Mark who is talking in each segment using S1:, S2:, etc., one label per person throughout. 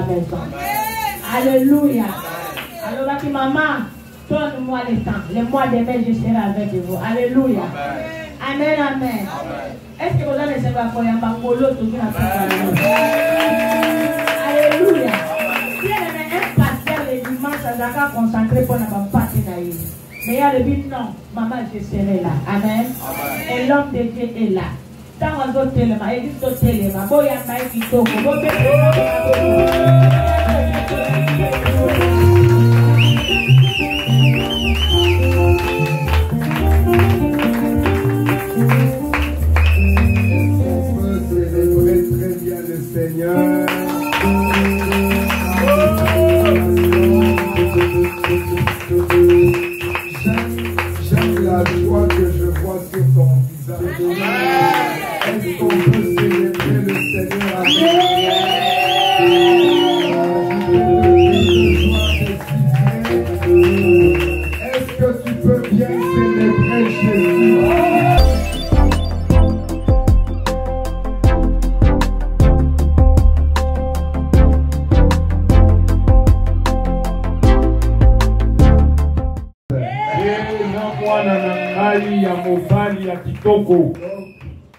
S1: maison. Alléluia. Alors, là, maman, donne-moi le temps. Le mois de mai, je serai avec vous. Alléluia. Amen, amen. Est-ce que vous avez servi à quoi? Alléluia. Si elle est un pasteur le dimanche, ça va concentrer pour ne pas partir d'ailleurs. Mais il y a le but, non, maman, je serai là. Amen. Et l'homme de Dieu est là. Tant on a tellement, il dit tellement, bon, il y a un qui toque,
S2: Seigneur. J'aime la joie que je vois sur ton visage. Est-ce qu'on peut célébrer le Seigneur avec Est-ce que tu peux bien célébrer Jésus?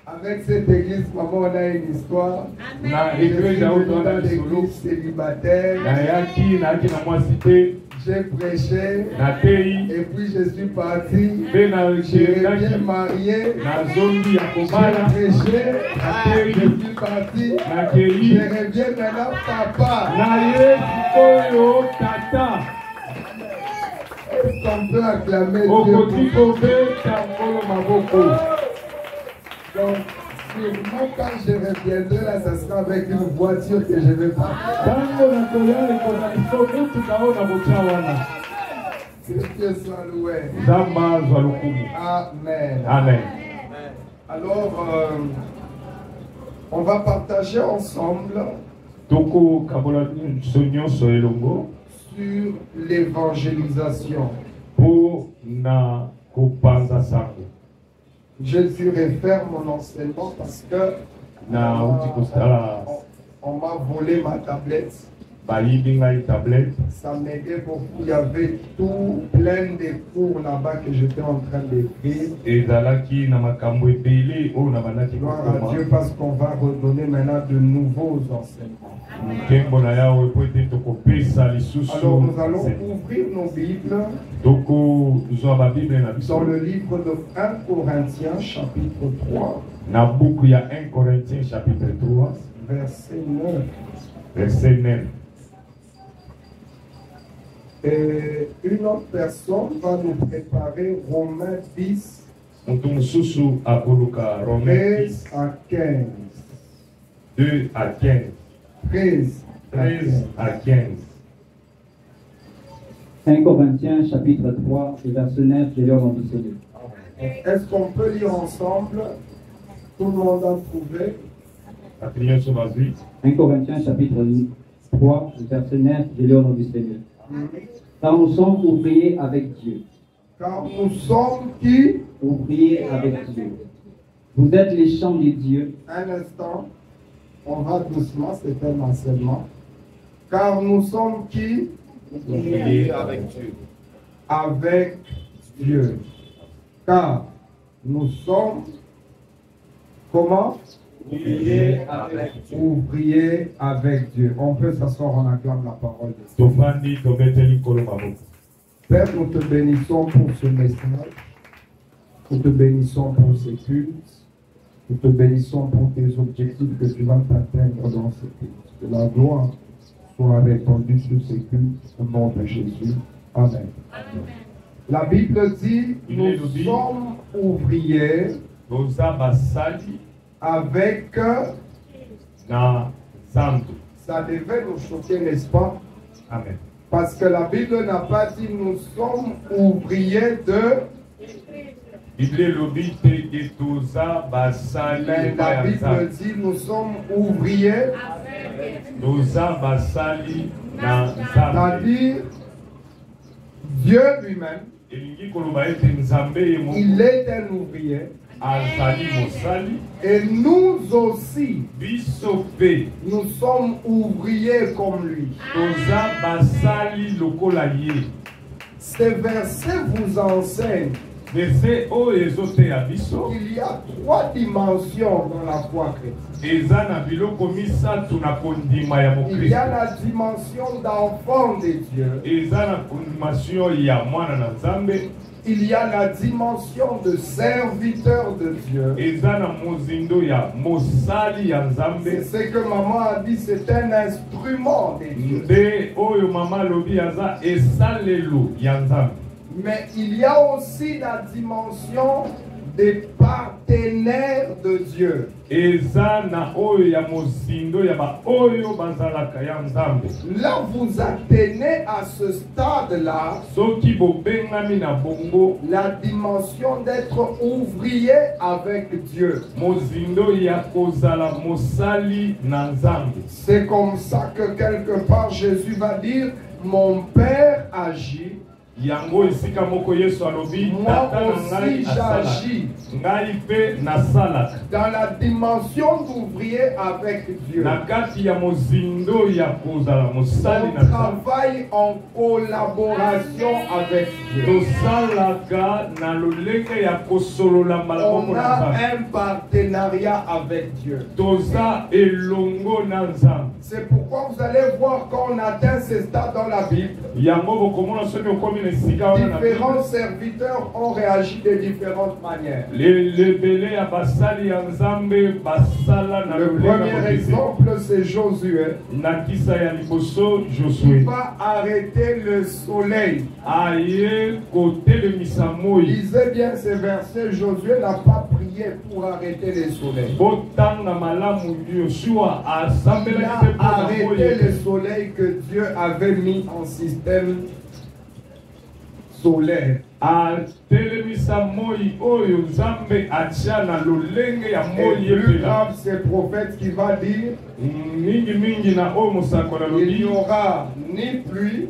S2: Avec cette église, maman, on a une histoire. L'église célibataire. J'ai prêché. Et puis je suis parti. J'ai bien marié. J'ai prêché. Je suis parti. Je reviens maintenant papa. Est-ce qu'on peut acclamer Dieu? Donc, sûrement quand je reviendrai là, ça sera avec une voiture que je vais prendre. Que Dieu soit loué. Amen.
S3: Amen.
S2: Alors, on va partager ensemble sur l'évangélisation. Je dirais faire mon enseignement parce que on m'a volé ma tablette. Ça m'aidait beaucoup. Il y avait tout plein de cours là-bas que j'étais en train d'écrire. Gloire à Dieu parce qu'on va redonner maintenant de nouveaux enseignements. Alors nous allons ouvrir nos Bibles dans le livre de 1 Corinthiens chapitre 3. Verset 9.
S3: Verset 9.
S2: Et une autre personne va nous préparer Romains 10, 13 à 15.
S3: 2 à 15.
S2: 13
S3: à 15.
S4: 1 Corinthiens chapitre 3 et verset 9, je lis au nom du Seigneur.
S2: Est-ce qu'on peut lire ensemble? Tout le monde a trouvé?
S4: 1 Corinthiens chapitre 3 verset 9, je lis au nom du Seigneur. Car nous sommes ouvriers avec Dieu.
S2: Car nous sommes qui?
S4: Ouvriers avec Dieu. Vous êtes les champs de Dieu.
S2: Un instant, on va doucement, c'est un enseignement. Car nous sommes qui?
S3: Ouvriers avec Dieu.
S2: Avec Dieu. Car nous sommes comment?
S3: Ouvriers avec Dieu.
S2: Ouvriers avec Dieu. On peut s'asseoir, on acclame la parole de Dieu. Père, nous te bénissons pour ce message. Nous te bénissons pour ces cultes. Nous te bénissons pour tes objectifs que tu vas t'atteindre dans ces cultes. Que la gloire soit répandue sur ces cultes au nom de Jésus. Amen. Amen. La Bible dit, nous sommes ouvriers avec ça devait nous choquer, n'est-ce pas?
S3: Amen.
S2: Parce que la Bible n'a pas dit nous sommes ouvriers de. Mais la Bible dit nous sommes ouvriers. C'est-à-dire Dieu lui-même, il est un ouvrier. Et nous aussi, nous sommes ouvriers comme lui. Ces versets vous enseignent qu'il y a 3 dimensions dans la foi chrétienne. Il y a la dimension d'enfant de Dieu. Il y a la dimension de serviteur de Dieu. C'est ce que maman a dit, c'est un instrument de Dieu. Mais il y a aussi la dimension des partenaires de Dieu. Là, vous atteignez à ce stade-là la dimension d'être ouvrier avec Dieu. C'est comme ça que quelque part Jésus va dire, mon Père agit. Moi aussi j'agis dans la dimension d'ouvrier avec Dieu. On travaille en collaboration avec Dieu. On a un partenariat avec Dieu. C'est pourquoi vous allez voir quand on atteint ce stade dans la Bible, différents serviteurs ont réagi de différentes manières. Le premier exemple, c'est Josué. Il va arrêter le soleil. Lisez bien ces versets. Josué n'a pas prié pour arrêter le soleil. Il a arrêté le soleil que Dieu avait mis en système solaire. Et plus grave, c'est le prophète qui va dire il n'y aura ni pluie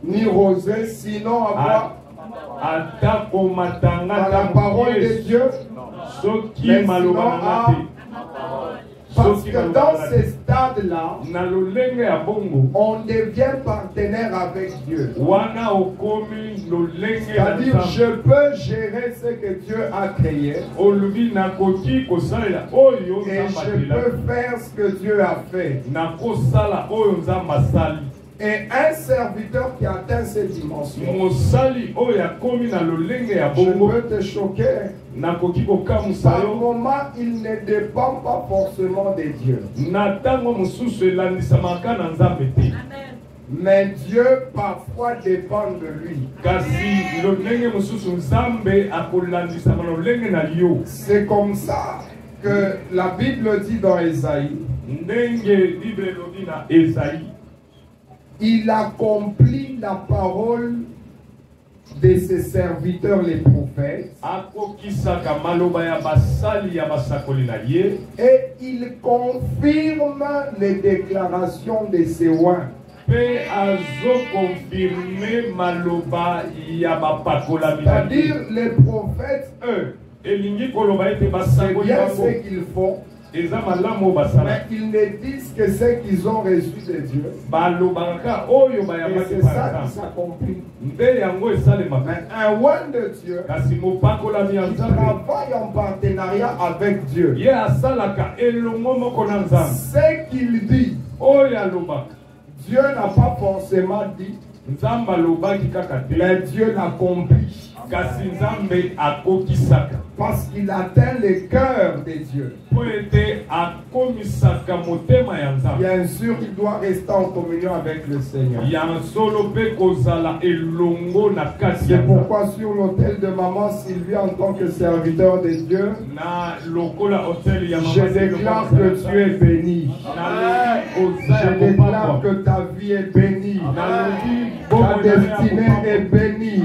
S2: ni rosée, sinon avoir la parole de Dieu, mais sinon parce que dans ces stades-là, on devient partenaire avec Dieu. C'est-à-dire, je peux gérer ce que Dieu a créé. Et je peux faire ce que Dieu a fait. Et un serviteur qui atteint cette dimension, je veux te choquer. Par moment, il ne dépend pas forcément de Dieu. Mais Dieu parfois dépend de lui. C'est comme ça que la Bible dit dans Ésaïe, il accomplit la parole de ses serviteurs les prophètes et il confirme les déclarations de ses oins. C'est-à-dire les prophètes, eux, c'est bien ce qu'ils font, mais ils ne disent que ce qu'ils ont reçu de Dieu. Et c'est ça qui s'accomplit. Mais un oint de Dieu qui travaille en partenariat avec Dieu, ce qu'il dit, Dieu n'a pas forcément dit, mais Dieu l'accomplit. Parce qu'il atteint le cœur de Dieu. Bien sûr, il doit rester en communion avec le Seigneur. C'est pourquoi sur l'autel de maman Sylvie, en tant que serviteur de Dieu, je déclare que tu es béni. Je déclare que ta vie est bénie. Ta destinée est bénie.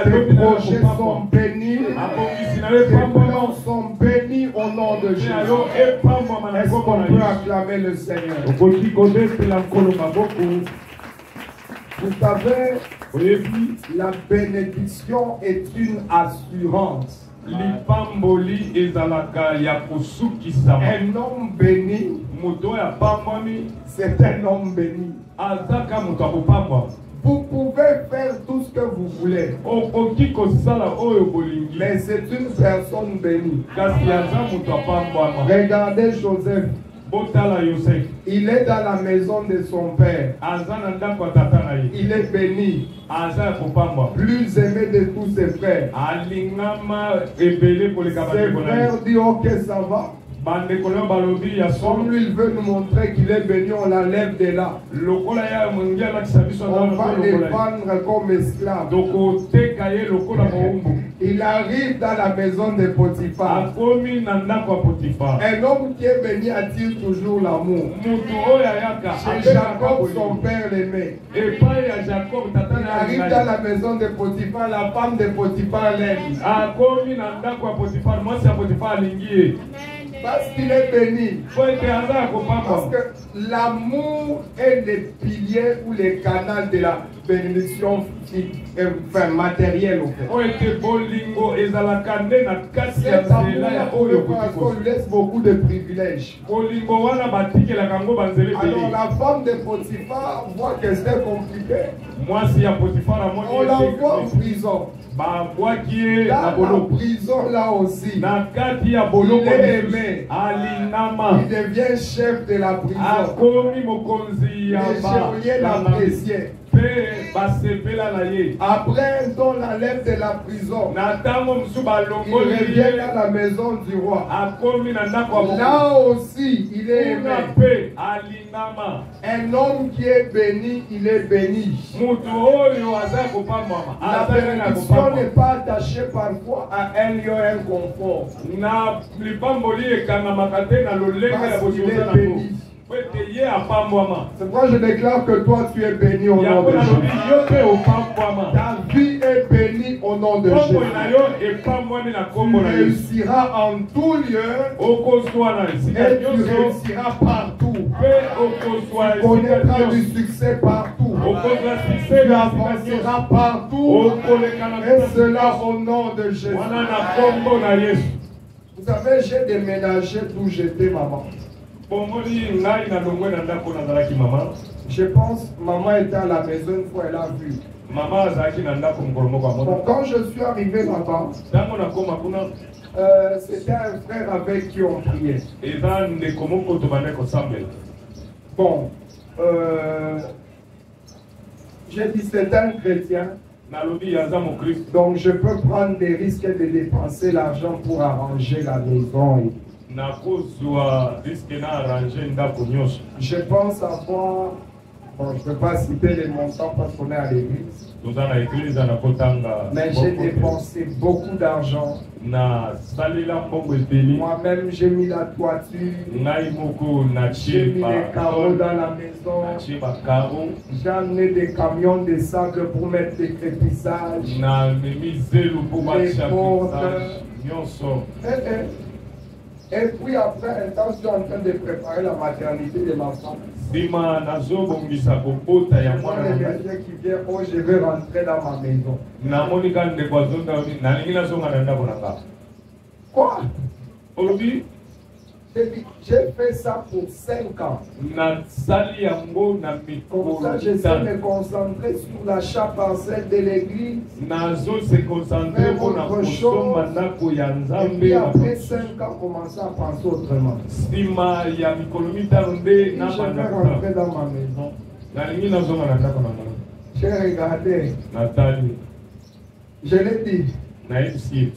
S2: Tes projets sont bénis. Tes plans sont bénis au nom de Jésus. Est-ce qu'on peut acclamer le Seigneur? Vous savez, La bénédiction est une assurance.
S3: Un
S2: homme béni, c'est un homme béni. Vous pouvez faire tout ce que vous voulez, mais c'est une personne bénie. Regardez Joseph. Il est dans la maison de son père. Il est béni. Plus aimé de tous ses frères. Ses frères disent ok, ça va. Comme lui il veut nous montrer qu'il est béni, on l'enlève de là. On va les vendre comme esclaves. Il arrive dans la maison de Potiphar. Un homme qui est béni attire toujours l'amour. Chez Jacob, son père l'aimait. Il arrive dans la maison de Potiphar, la femme de Potiphar l'aime. Parce qu'il est béni. Parce que l'amour est le pilier ou le canal de la bénédiction matérielle. Cet amour lui laisse beaucoup de privilèges. Alors la femme de Potiphar voit que c'est compliqué. On l'envoie en prison. Dans la prison là aussi, il est aimé. Il devient chef de la prison. Les geôliers l'appréciaient. Après un temps, la lève de la prison, il revient à la maison du roi. Là aussi, il est aimé. Un homme qui est béni, il est béni. La bénédiction n'est pas attachée parfois à un lieu, un confort. Parce qu'il est béni. C'est pourquoi je déclare que toi tu es béni au nom de Jésus. Ta vie est bénie au nom de Jésus. Tu réussiras en tout lieu et tu réussiras partout. Tu connaîtras du succès partout. Tu avanceras partout. Et cela au nom de Jésus. Vous savez, j'ai déménagé d'où j'étais, maman. Je pense maman était à la maison une fois, elle a vu. Bon, quand je suis arrivé là-bas, c'était un frère avec qui on priait. Bon, j'ai dit c'est un chrétien. Donc je peux prendre des risques de dépenser l'argent pour arranger la maison. Je pense avoir, bon, je ne peux pas citer les montants parce qu'on est à l'église, mais j'ai dépensé beaucoup d'argent. Moi-même j'ai mis la toiture, j'ai mis les carreaux dans la maison, j'ai amené des camions de sable pour mettre des crépissages, les portes. Et puis après un temps, je suis en train de préparer la maternité de ma femme. Les messieurs qui viennent, oh, je vais rentrer dans ma maison. Quoi? J'ai fait ça pour 5 ans. Comme ça, j'essaie de me concentrer sur l'achat parcelle de l'église. Faire autre chose. Et puis après 5 ans, commencer à penser autrement. Et je vais rentrer dans ma maison. J'ai regardé. Je l'ai dit.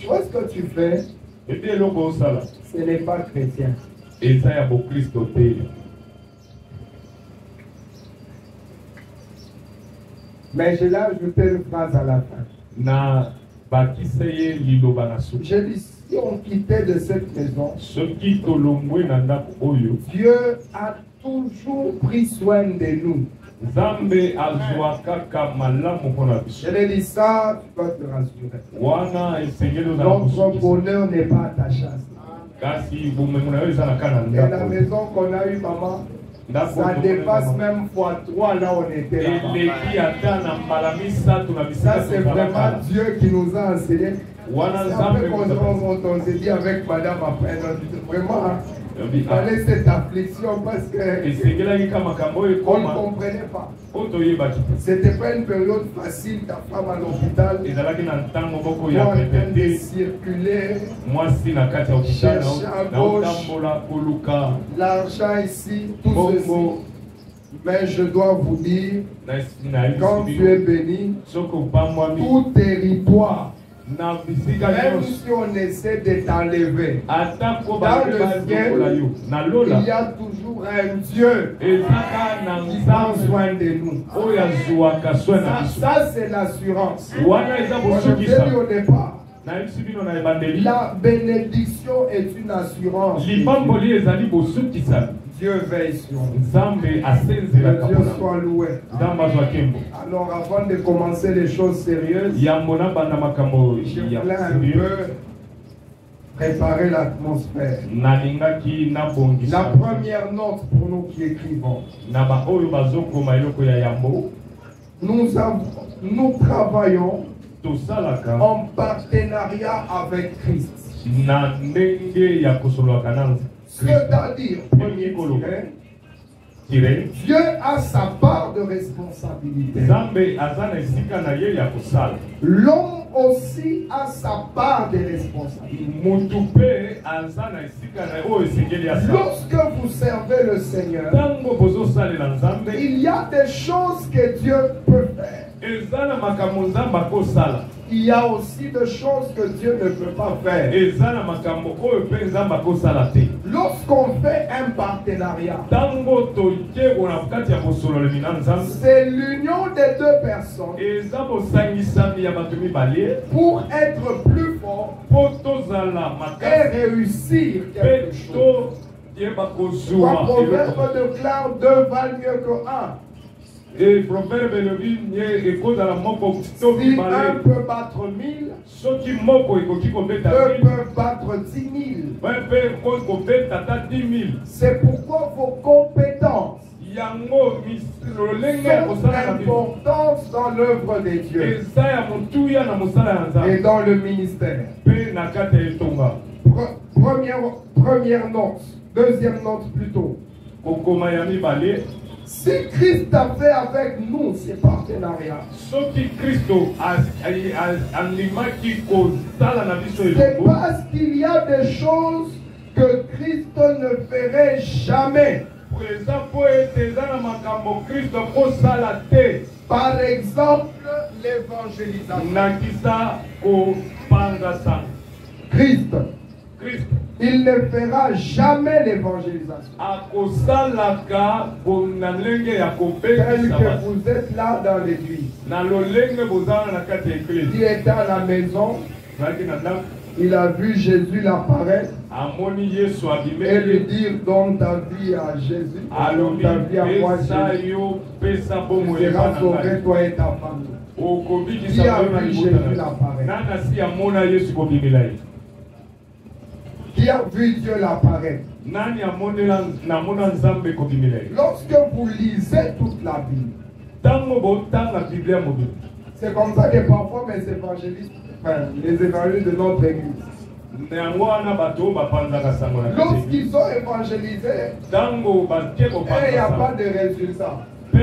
S2: Où est-ce que tu fais? Ce n'est pas chrétien. Mais je l'ai ajouté une phrase à la fin. J'ai dit, si on quittait de cette maison, Dieu a toujours pris soin de nous. Je l'ai dit ça, tu dois te rassurer. Notre bonheur n'est pas attaché à ça. Et la maison qu'on a eue, maman, Ça dépasse même x3 là où on était là-bas. Ça c'est vraiment Dieu qui nous a enseigné. Après on s'est dit avec madame après, vraiment, il fallait cette affliction parce qu'on ne comprenait pas. C'était pas une période facile, ta femme à l'hôpital, pour en train de circuler, chercher à gauche, l'argent ici, tout ceci. Mais je dois vous dire, quand tu es béni, tout territoire, même si on essaie de t'enlever, dans le ciel, il y a toujours un Dieu qui prend soin de nous. Ça c'est l'assurance. Je l'ai dit au départ. La bénédiction est une assurance. Dieu veille sur nous. Que Dieu soit loué. Alors avant de commencer les choses sérieuses, je voulais un peu préparer l'atmosphère. La première note pour nous qui écrivons. Nous travaillons en partenariat avec Christ. C'est-à-dire, Dieu a sa part de responsabilité. L'homme aussi a sa part de responsabilité. Lorsque vous servez le Seigneur, il y a des choses que Dieu peut faire. Il y a aussi des choses que Dieu ne peut pas faire. Lorsqu'on fait un partenariat, c'est l'union des deux personnes pour être plus fort et réussir quelque chose. Le proverbe déclare 2 valent mieux que 1.
S3: Et le proverbe
S2: si un peut battre 1000, deux peuvent battre 10 000. C'est pourquoi vos compétences sont importantes dans l'œuvre de Dieu et dans le ministère. Première note, deuxième note plutôt. Si Christ a fait avec nous ces partenariats, c'est parce qu'il y a des choses que Christ ne ferait jamais. Par exemple, l'évangélisation. Christ, il ne fera jamais l'évangélisation. Tel que vous êtes là dans l'église. Il était à la maison. Il a vu Jésus l'apparaître et lui dire donne ta vie à Jésus, donne ta vie à moi Jésus. Tu seras sauvé toi et ta famille. Qui a vu Jésus l'apparaître? Qui a vu Dieu l'apparaître? Lorsque vous lisez toute la Bible, c'est comme ça que parfois mes évangélistes, les évangélistes de notre église, lorsqu'ils ont évangélisé, il n'y a pas de résultat. En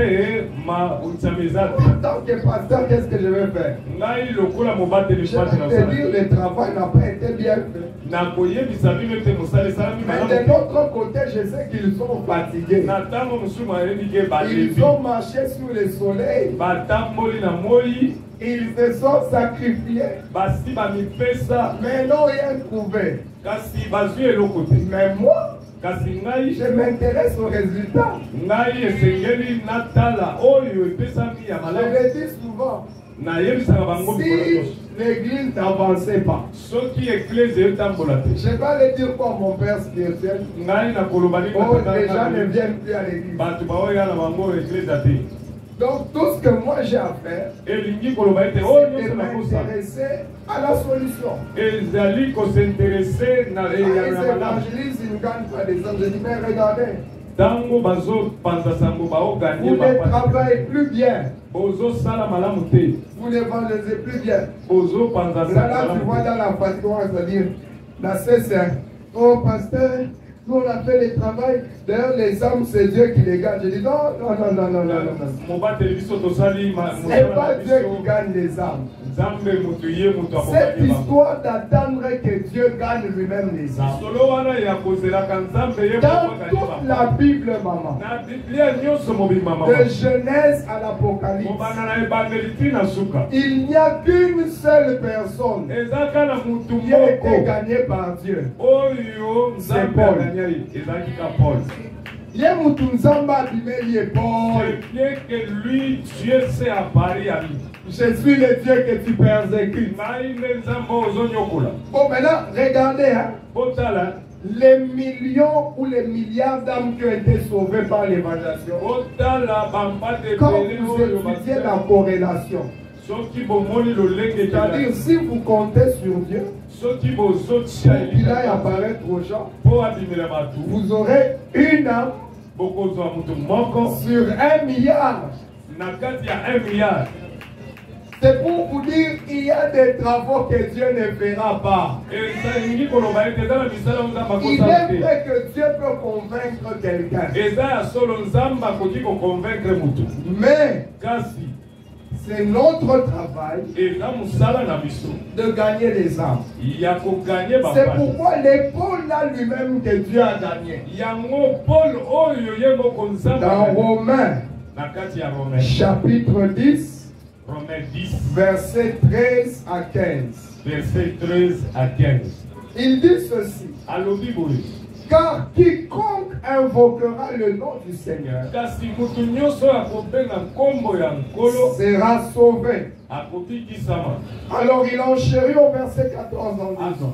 S2: tant que pasteur, qu'est-ce que je vais faire? Je vais te dire, le travail n'a pas été bien fait. Mais de l'autre côté, je sais qu'ils sont fatigués. Ils ont marché sous le soleil. Ils se sont sacrifiés. Mais n'ont rien trouvé. Mais moi, je m'intéresse au résultat. Je le dis souvent. Si l'église n'avançait pas, je vais aller dire quoi mon père spirituel? Oh, les gens ne viennent plus à l'église. Donc tout ce que moi j'ai à faire, c'est de m'intéresser à la solution. Ils évangélisent, ils ne gagnent pas des hommes. Je dis, mais regardez,
S3: Vous
S2: ne travaillez plus bien. Vous ne vendez plus bien. Là, tu vois dans la façon, c'est-à-dire, la c'est oh pasteur, nous on a fait le travail. D'ailleurs, les âmes, c'est Dieu qui les gagne. Je dis non. C'est pas Dieu qui gagne les âmes. Cette histoire d'attendre que Dieu gagne lui-même les âmes. Dans toute la Bible, maman, de Genèse à l'Apocalypse, il n'y a qu'une seule personne qui a été gagnée par Dieu. C'est Paul.
S3: C'est bien que lui, Dieu s'est apparu à lui.
S2: Je suis le Dieu que tu persécutes. Bon, maintenant, regardez, hein, les millions ou les milliards d'âmes qui ont été sauvées par l'évangélisation. Quand vous étudiez la corrélation, c'est-à-dire si vous comptez sur Dieu, pour qu'il aille apparaître aux gens, vous aurez une âme sur 1 milliard. C'est pour vous dire qu'il y a des travaux que Dieu ne fera pas. Il est vrai que Dieu peut convaincre quelqu'un. Mais c'est notre travail de gagner les âmes. C'est pourquoi l'épaule là lui-même que Dieu a gagné. Dans Romains, chapitre 10, verset 13 à 15.
S3: Verset 13 à 15.
S2: Il dit ceci. Car quiconque invoquera le nom du Seigneur sera sauvé. Alors il enchérit au verset 14 en disant,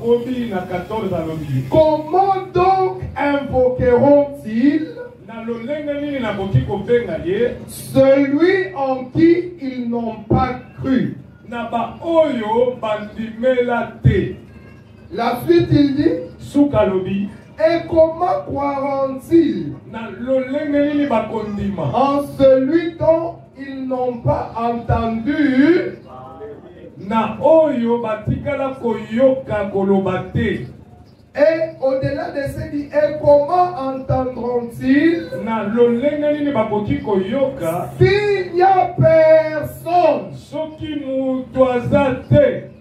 S2: comment donc invoqueront-ils celui en qui ils n'ont pas cru? La suite il dit, et comment croiront-ils en celui dont ils n'ont pas entendu? Et au-delà de ce dit, et comment entendront-ils s'il n'y a personne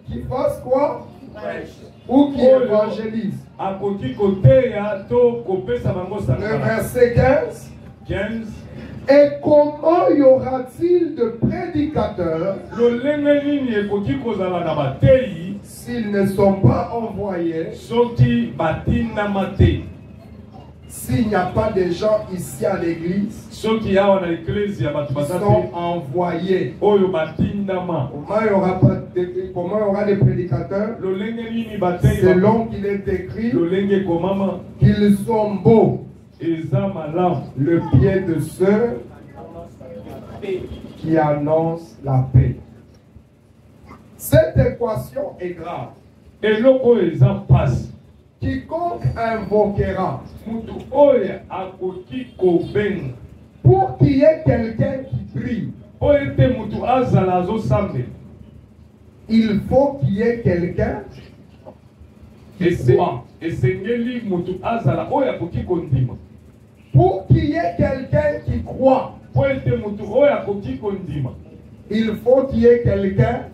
S2: qui fasse quoi? Ou qui évangélise? Le verset 15. Et comment y aura-t-il de prédicateurs s'ils ne sont pas envoyés? S'il n'y a pas de gens ici à l'église qui sont envoyés, comment il y aura des prédicateurs? Selon qu'il est écrit qu'ils sont beaux, le pied de ceux qui annoncent la paix. Cette équation est grave.
S3: Et l'eau passe.
S2: Quiconque invoquera, pour qu'il y ait quelqu'un qui prie, il faut qu'il y ait quelqu'un qui croit. Pour qu'il y ait quelqu'un qui croit, il faut qu'il y ait quelqu'un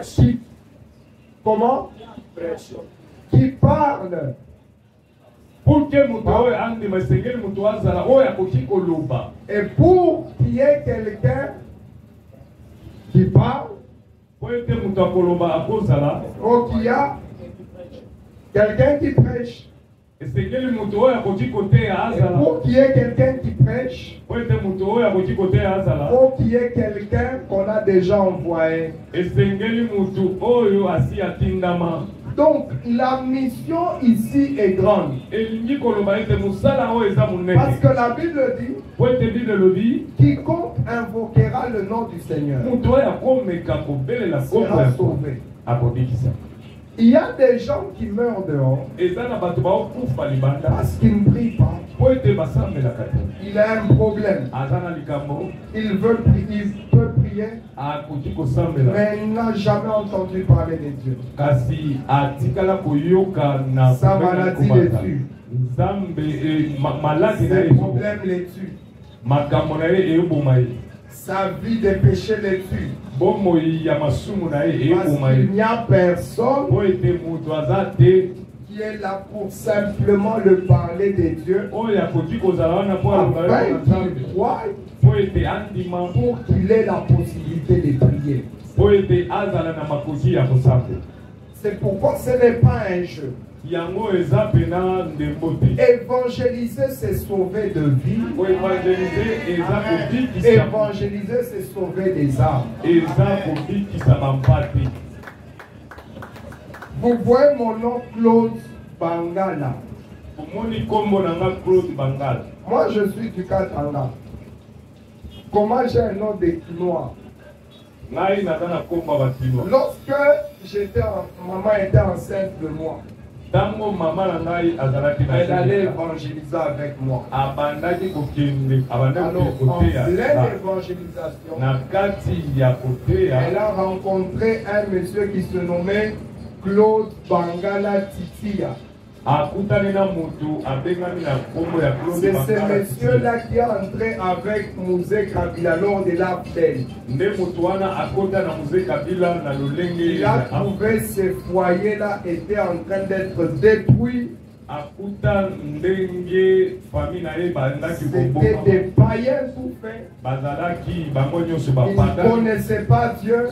S2: qui, comment? Qui parle.
S3: Pour que
S2: et pour qu'il y ait quelqu'un qui parle, faut qu'il y a quelqu'un qui prêche. Et pour qu'il y ait quelqu'un qui prêche, faut qu'il y ait quelqu'un qu'on a déjà envoyé. Donc la mission ici est grande. Parce que la Bible dit, quiconque invoquera le nom du Seigneur sera sauvé. Il y a des gens qui meurent dehors parce qu'ils ne prient pas. Il a un problème. Il peut prier, mais il n'a jamais entendu parler de Dieu. Sa maladie les tue. Ses problèmes les tuent. Sa vie de péché les tue. Parce qu'il n'y a personne qui est là pour simplement le parler de Dieu, afin qu'il croie, pour qu'il ait la possibilité de prier. C'est pourquoi ce n'est pas un jeu. Évangéliser, c'est sauver de vie. Évangéliser, c'est sauver des âmes. Vous voyez mon nom Claude Bangala. Moi, je suis du Katanga. Comment j'ai un nom de Quinois? Lorsque maman était enceinte de moi, elle allait évangéliser avec moi. Alors, en pleine évangélisation, elle a rencontré un monsieur qui se nommait Claude Bangala Titia. C'est ce monsieur-là qui est entré avec Mouzé Kabila lors de la peine. Il a trouvé ce foyer-là était en train d'être détruit. C'était des païens tout fait. Ils ne connaissaient pas Dieu et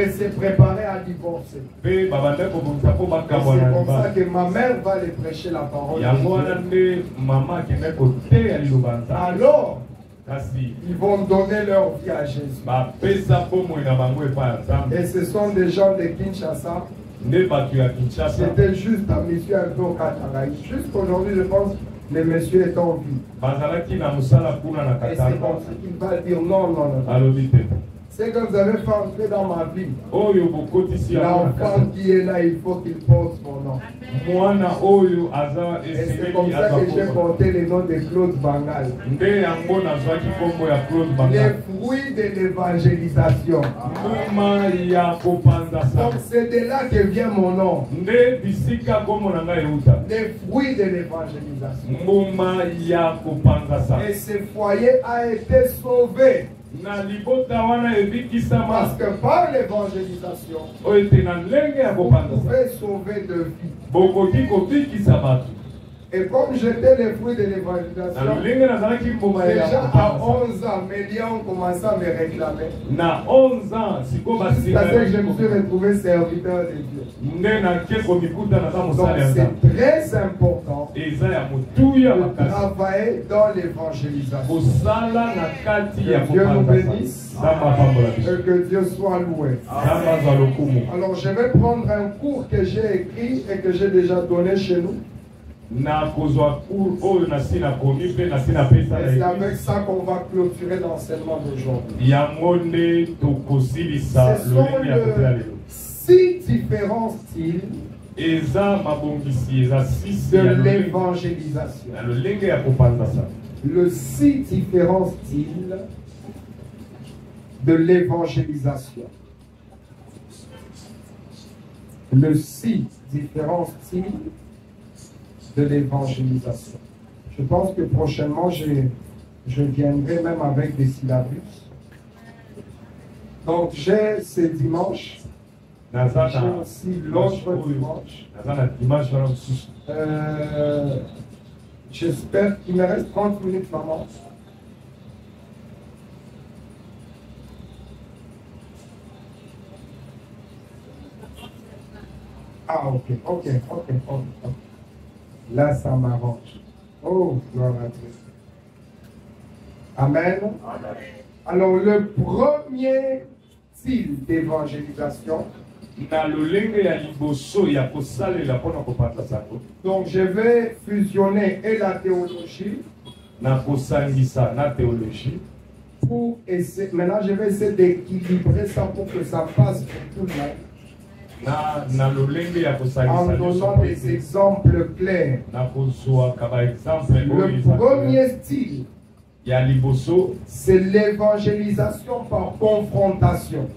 S2: se préparaient à divorcer. C'est pour ça que ma mère va les prêcher la parole de Dieu. Alors, ils vont donner leur vie à Jésus. Et ce sont des gens de Kinshasa. C'était juste un monsieur un peu au Katanga. Jusqu'aujourd'hui, je pense que le monsieur est en vie. Et c'est comme ça qu'il va dire non, non, non. C'est que vous avez fait entrer dans ma vie. L'enfant qui est là, il faut qu'il porte mon nom. Et c'est comme ça que j'ai porté le nom de Claude Bangal. Les fruits de l'évangélisation. Donc c'est de là que vient mon nom. Les fruits de l'évangélisation. Et ce foyer a été sauvé. Parce que par l'évangélisation, vous pouvez sauver de vie. Et comme j'étais le fruit de l'évangélisation, déjà à 11 ans, mes liens ont commencé à me réclamer. Jusqu'à ce que je me suis retrouvé serviteur de Dieu. Donc c'est très important de travailler dans l'évangélisation. Que Dieu nous bénisse et que Dieu soit loué. Alors je vais prendre un cours que j'ai écrit et que j'ai déjà donné chez nous. Et c'est avec ça qu'on va clôturer l'enseignement d'aujourd'hui. Ce sont les 6 différents styles de l'évangélisation. Le 6 différents styles de l'évangélisation. Le 6 différents styles de l'évangélisation. Je pense que prochainement, je viendrai même avec des syllabus. Donc, j'ai ce dimanche. J'ai aussi l'autre dimanche. J'espère qu'il me reste 30 minutes, maman. Ah, ok. Là, ça m'arrange. Oh, gloire à Dieu. Amen. Alors, le premier style d'évangélisation. Donc, je vais fusionner et la théologie. Pour essayer, maintenant, je vais essayer d'équilibrer ça pour que ça passe pour tout le monde. en donnant des exemples clairs. Le premier style, c'est l'évangélisation par confrontation.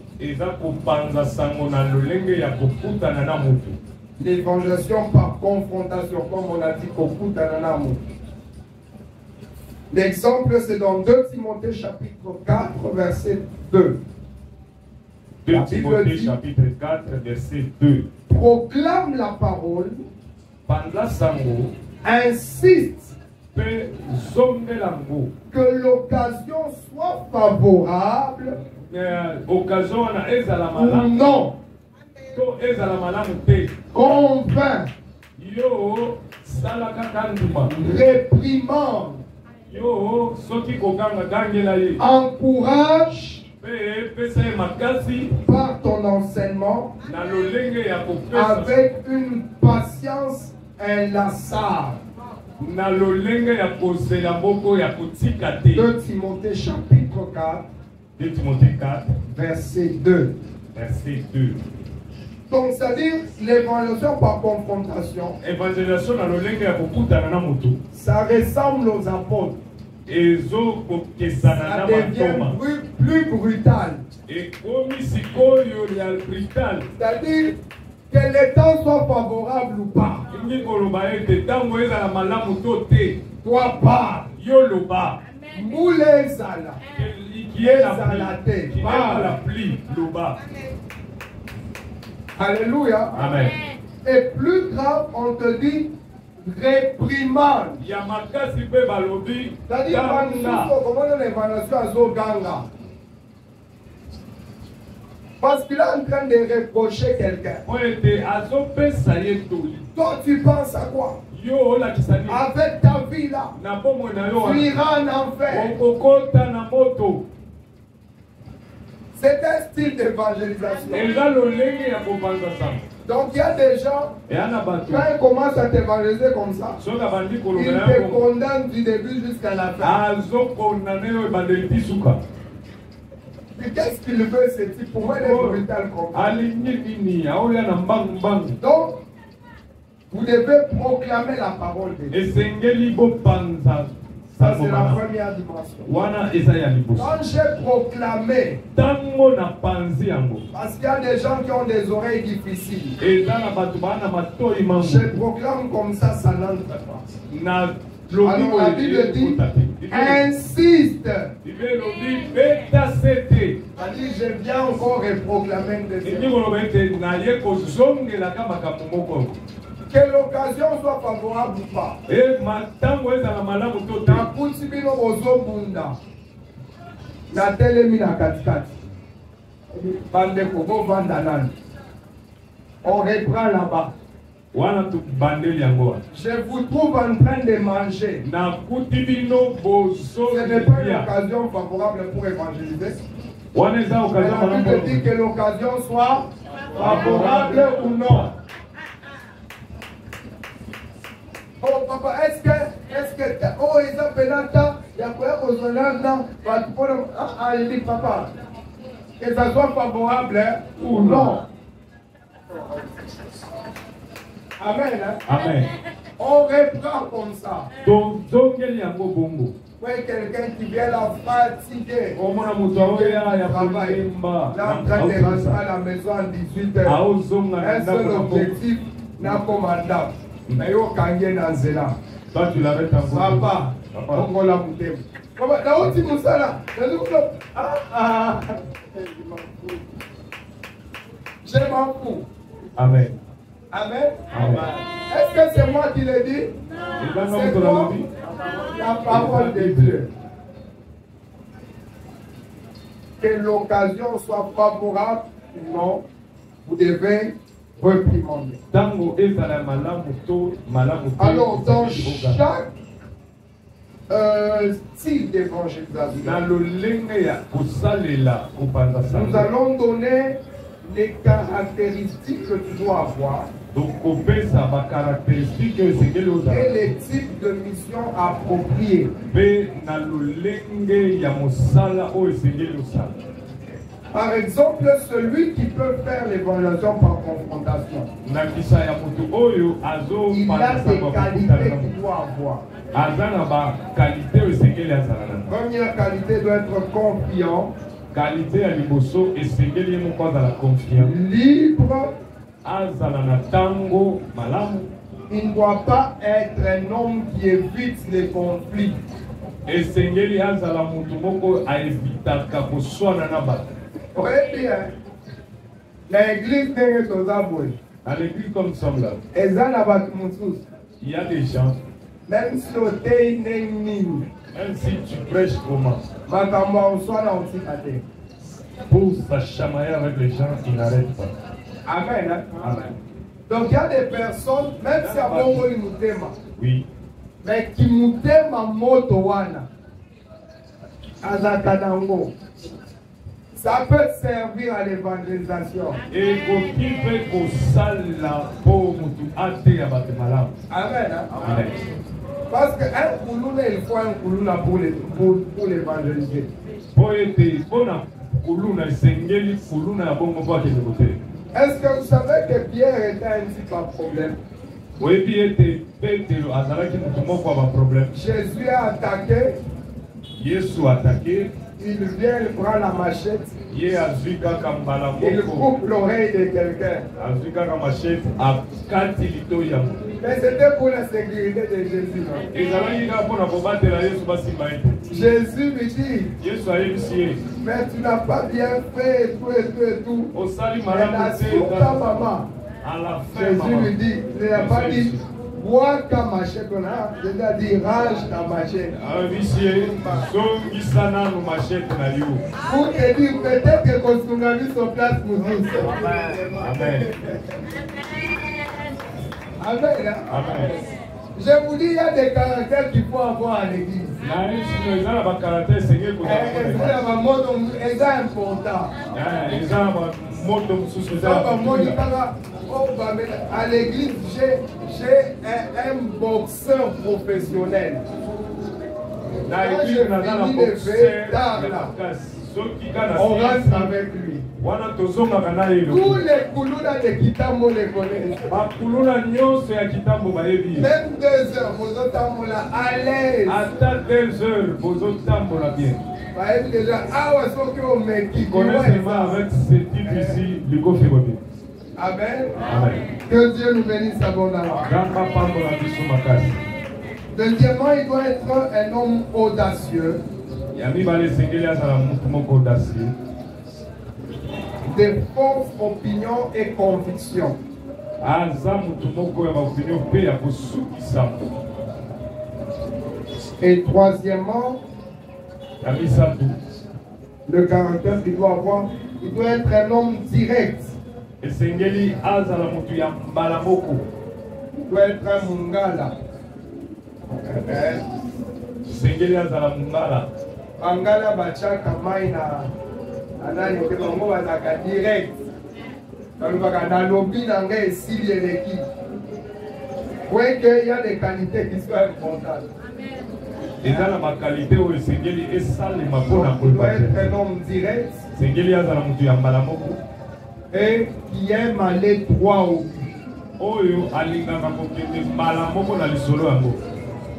S2: L'évangélisation par confrontation, comme on a dit, l'exemple, c'est dans 2 Timothée chapitre 4, verset 2.
S3: 2 Timothée chapitre 4, verset 2.
S2: Proclame la parole, insiste que l'occasion soit favorable ou non. Convainc, réprimande, encourage par ton enseignement avec une patience inlassable. 2 Timothée chapitre 4,
S3: 2 Timothée 4,
S2: verset 2.
S3: Verset 2.
S2: Donc, c'est-à-dire l'évangélisation par confrontation. Ça ressemble aux apôtres. Ça devient plus brutal. C'est-à-dire que les temps soient favorables ou pas. Toi pas. Moulez ça là. Alléluia.
S3: Amen.
S2: Et plus grave, on te dit réprimande. C'est-à-dire, comment l'évaluation à Zoganga? Parce qu'il est en train de reprocher quelqu'un. Toi, tu penses à quoi? Avec ta vie là, tu iras en enfer. C'est un style d'évangélisation. Donc il y a des gens, quand ils commencent à t'évangéliser comme ça, ils te condamnent du début jusqu'à la fin. Mais qu'est-ce qu'il veut ce type? Pour moi, il est brutal comme ça. Donc, vous devez proclamer la parole de Dieu. Ça, c'est la première dimension. Quand j'ai proclamé, parce qu'il y a des gens qui ont des oreilles difficiles, je proclame comme ça n'entre pas. Alors la Bible dit, insiste. C'est-à-dire, je viens encore reproclamer de Dieu. Que l'occasion soit favorable ou pas. On reprend là-bas. Je vous trouve en train de manger. Ce n'est pas une occasion favorable pour évangéliser. Mais la Bible dit que l'occasion soit favorable ou non. Oh papa, est-ce que, oh ils appellent là, il y a quoi aux honneurs là, il dit papa, que ça soit favorable ou non. Amen. Hein?
S3: Amen.
S2: On reprend comme ça.
S3: Donc,
S2: ouais, quelqu'un qui vient la fatiguer. Là, en train de rentrer à la maison à 18h. Un seul objectif, n'a pas mandat. Mais yo kangé dans zela.
S3: Toi tu l'avais t'envoyé.
S2: Papa, on l'a monté. Comment là où tu nous ça là? Je m'en fous.
S3: Amen.
S2: Amen.
S3: Amen.
S2: Est-ce que c'est moi qui l'ai dit? C'est moi. La parole de Dieu. Que l'occasion soit favorable ou non, vous devez réprimander. Alors, dans chaque style d'évangélisation, nous allons donner les caractéristiques que tu dois avoir et les types de missions appropriées. Par exemple, celui qui peut faire l'évaluation par confrontation, il a des qualités qu'il doit avoir. Première qualité doit être confiant, libre. Il ne doit pas être un homme qui évite les conflits. Oui, bien. L'église n'est pas à l'église comme nous sommes là. Il y a des gens, même si tu prêches comment, pour s'achamailler avec les gens, ils n'arrêtent pas. Amen. Hein? Amen. Donc il y a des personnes, même si à bon nous t'aiment, oui, mais qui nous t'aiment en moto wana, azatanango. Ça peut servir à l'évangélisation. Et qui fait qu'au sale la peau Amen. Amen. Parce qu'un koulouna, il faut un koulouna pour l'évangéliser. Est-ce que vous savez que Pierre était un petit problème? Oui, Jésus a attaqué. Jésus a attaqué. Il vient, il prend la machette. Il coupe l'oreille de quelqu'un. Mais c'était pour la sécurité de Jésus. Jésus lui dit, mais tu n'as pas bien fait et tout et tout. Jésus lui dit, il n'a pas dit, bois ta machette, il a dit, range ta machette. Pour te dire, peut-être que qu'on a mis sur place pour nous. Amen. Amen. Amen. Je vous dis, il y a des caractères qu'il faut avoir à l'église. C'est important. À l'église, j'ai un boxeur professionnel. On reste avec lui. Tous les koulouna de Kitambo les connaissent. Même 2 heures, vous êtes à l'aise. À 2 heures, vous êtes bien. Déjà, avec ce type ici, le go fait bien. Amen. Amen. Que Dieu nous bénisse abondamment. Deuxièmement, il doit être un homme audacieux. De fortes opinions et convictions. Et troisièmement, le caractère qu'il doit avoir, il doit être un homme direct. Il doit être un mungala. Mangala bachaka maina anani ke bango bazaka direct. Balobaka na lobby na ngai esili eleki. Ouais que il y a des qualités qui sont importantes. Et dans la qualité où le Seigneur est sale et ma bonne à il doit être un homme direct. Seigneur a la mutu ambalamoko. Et qui aime aller droit au but. Oyo alinganga kokende malamoko na lisolo yango.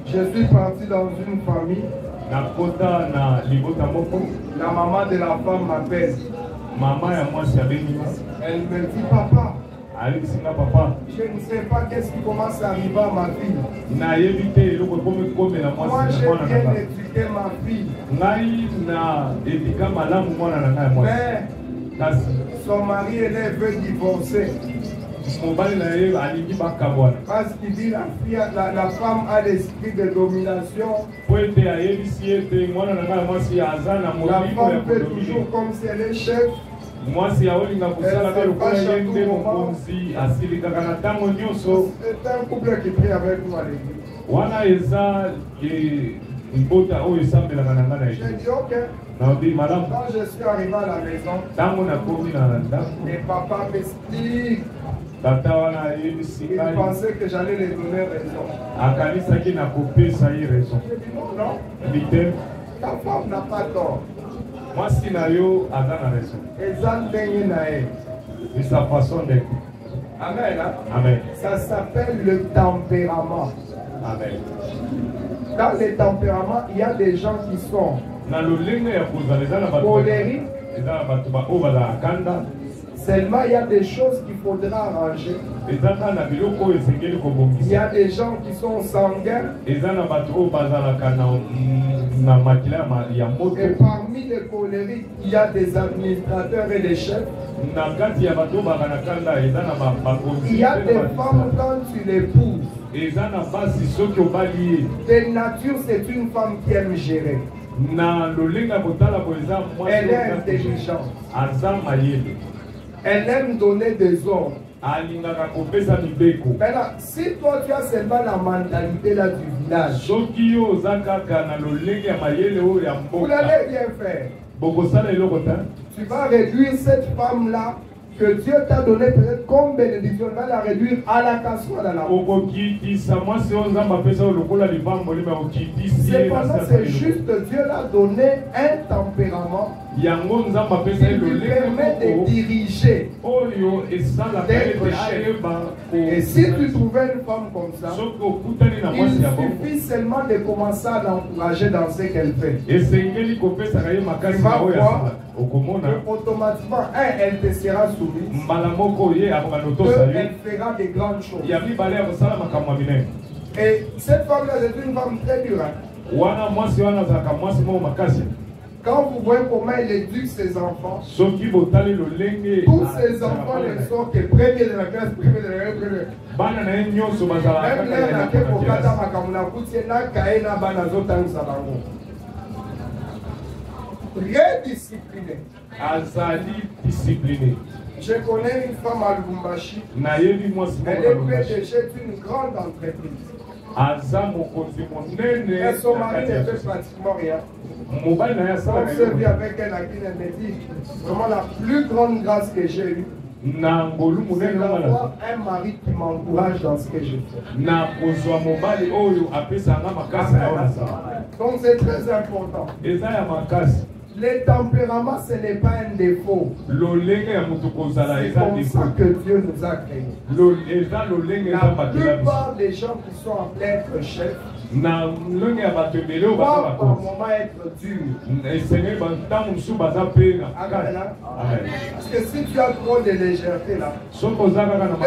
S2: Je suis parti dans une famille. La maman de la femme m'appelle. Maman et moi, c'est avec nous. Elle me dit, papa, je ne sais pas qu'est-ce qui commence à arriver à ma fille. Moi, j'ai bien éduqué ma fille. Mais son mari, elle veut divorcer. Parce qu'il dit la femme a l'esprit de domination. La femme fait toujours comme si elle est chef. C'est un couple qui prie avec nous à l'église. J'ai dit ok. Quand je suis arrivé à la maison, et papa m'explique. Il pensait que j'allais les donner raison. J'ai dit non, ta femme n'a pas tort.
S3: Moi, si Nayo a dans raison. C'est sa façon d'être.
S2: Amen. Hein?
S3: Amen.
S2: Ça s'appelle le tempérament.
S3: Amen.
S2: Dans les tempéraments, il y a des gens qui sont colériques. Seulement, il y a des choses qu'il faudra arranger. Il y a des gens qui sont sanguins. Et parmi les colériques, il y a des administrateurs et des chefs. Il y a des femmes quand tu l'épouses. De nature, c'est une femme qui aime gérer. Elle est intelligente. Elle aime donner des ordres. Maintenant, si toi tu as seulement la mentalité là du village, vous n'allez rien faire. Tu vas réduire cette femme là que Dieu t'a donné peut-être comme bénédiction, va la réduire à la casserole à la cependant, c'est juste Dieu l'a donné un tempérament qui lui permet de diriger. Et si tu trouvais une femme comme ça, il suffit seulement de commencer à l'encourager dans ce qu'elle fait. Tu vas voir que automatiquement, elle te sera soumise. Elle fera des grandes choses. Et cette femme-là, c'est une femme très dure. Quand vous voyez comment elle éduque ses enfants, tous ses enfants ne sont que premiers de la classe, premiers de la classe. Très discipliné. Je connais une femme à Lubumbashi. Elle est PDG d'une grande entreprise. Et son mari ne fait pratiquement rien. On se vit avec elle à Guinée. Vraiment la plus grande grâce que j'ai eue, c'est d'avoir un mari qui m'encourage dans ce que je fais. Donc c'est très important. Le tempérament, ce n'est pas un défaut. C'est comme ça que Dieu nous a créés. La plupart des gens qui sont appelés être chefs doivent par moment être durs. Parce que si tu as trop de légèreté là, les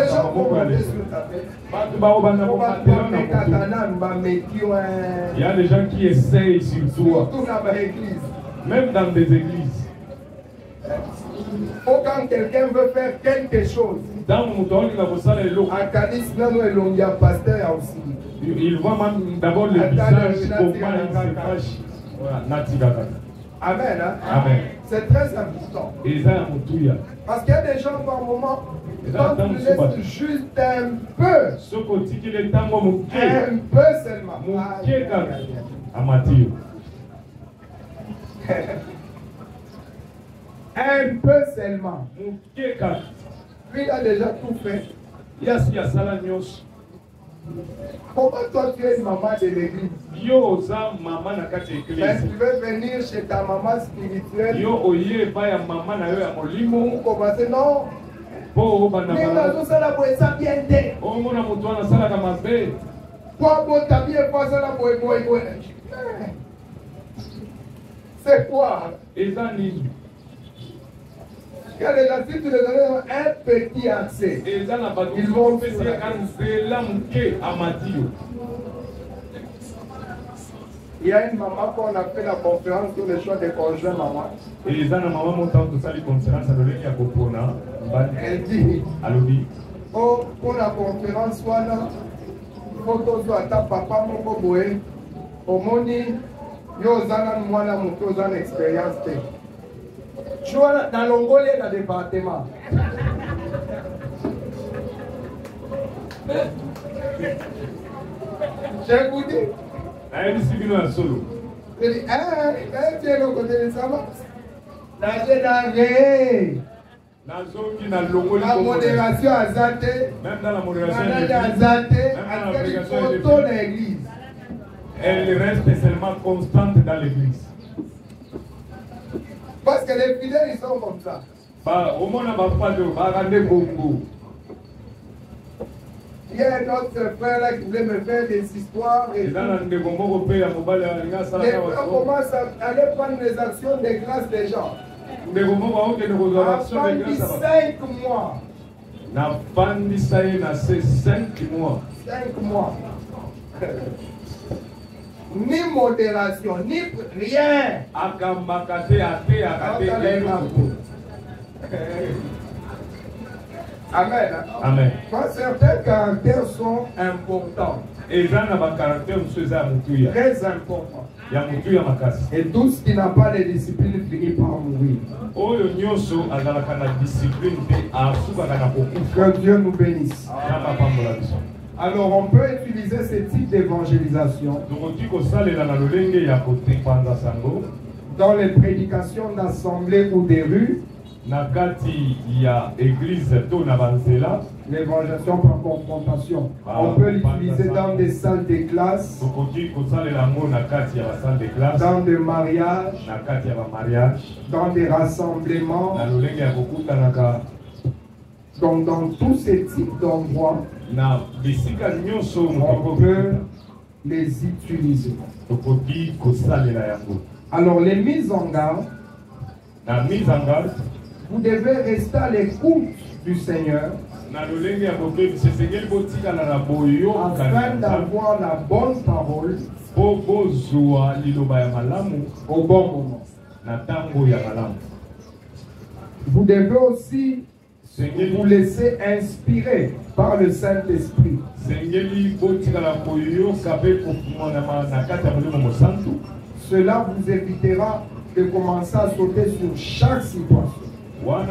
S2: gens vont monter sur ta tête.
S3: Il y a des gens qui essayent sur toi.
S2: Surtout dans l'église.
S3: Même dans des églises.
S2: Quand quelqu'un veut faire quelque chose,
S3: il voit même d'abord le visage, comment il se cache.
S2: Amen. Hein?
S3: Amen.
S2: C'est très important. Parce qu'il y a des gens par moment, quand tu laisses juste un peu seulement. Un peu seulement. Lui, il a déjà tout fait. Comment toi tu es une maman de l'église? Ben, tu veux venir chez ta maman spirituelle? Vous commencez, non? C'est quoi? Si tu leur donnes un petit accès, ils vont il y a une maman qu'on a fait la conférence sur le choix des conjoints maman. Elle dit, oh, pour la conférence, voilà, photo à ta papa, mon boboé, au moni, yo zana mwana muto zana expérience. Tu vois, dans l'Ongolais, il y a des départements. J'ai goûté.
S3: Elle dit, c'est un solo.
S2: Je dis, tu es le côté de ça. La modération à Zate.
S3: Même dans la modération
S2: à l'église.
S3: Elle reste seulement constante dans l'église.
S2: que les fidèles, ils sont comme ça. Il y a un autre frère là qui voulait me faire des histoires. Et les frères commencent à aller prendre les actions de grâce des gens. Avant 5 mois. 5 mois. Ni modération, ni rien. Amen.
S3: Amen.
S2: Certains caractères sont importants. Très importants. Et tout ce qui n'a pas de discipline finit par mourir. Que Dieu nous bénisse. Alors on peut utiliser ce type d'évangélisation dans les prédications d'assemblée ou des rues. L'évangélisation par confrontation. On peut l'utiliser dans des salles de classe, dans des mariages, dans des rassemblements. Donc dans tous ces types d'endroits, on peut les utiliser. Alors les mises en garde, vous devez rester à l'écoute du Seigneur afin d'avoir la bonne parole au bon moment. Vous devez aussi vous laisser inspirer par le Saint-Esprit. Cela vous évitera de commencer à sauter sur chaque situation. Parce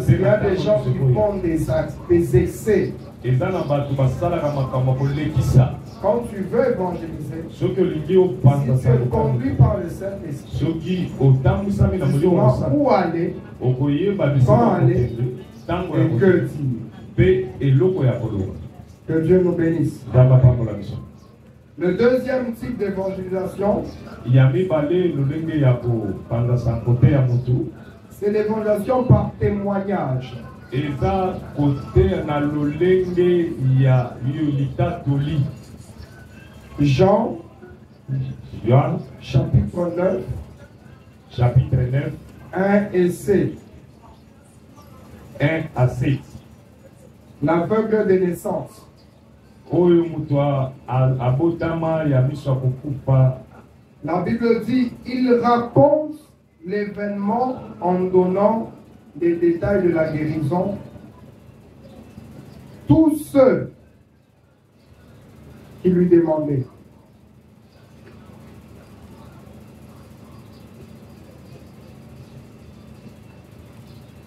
S2: qu'il y a des gens qui font des excès. Quand tu veux évangéliser, si tu es conduit par le Saint-Esprit, tu sauras où aller, quand aller et que dire. Que Dieu nous bénisse. Le deuxième type d'évangélisation, c'est l'évangélisation par témoignage. Jean, chapitre 9, 1 et 7.
S3: 1 à 7.
S2: L'aveugle de naissance. La Bible dit, il raconte l'événement en donnant des détails de la guérison. Tous ceux qui lui demandaient.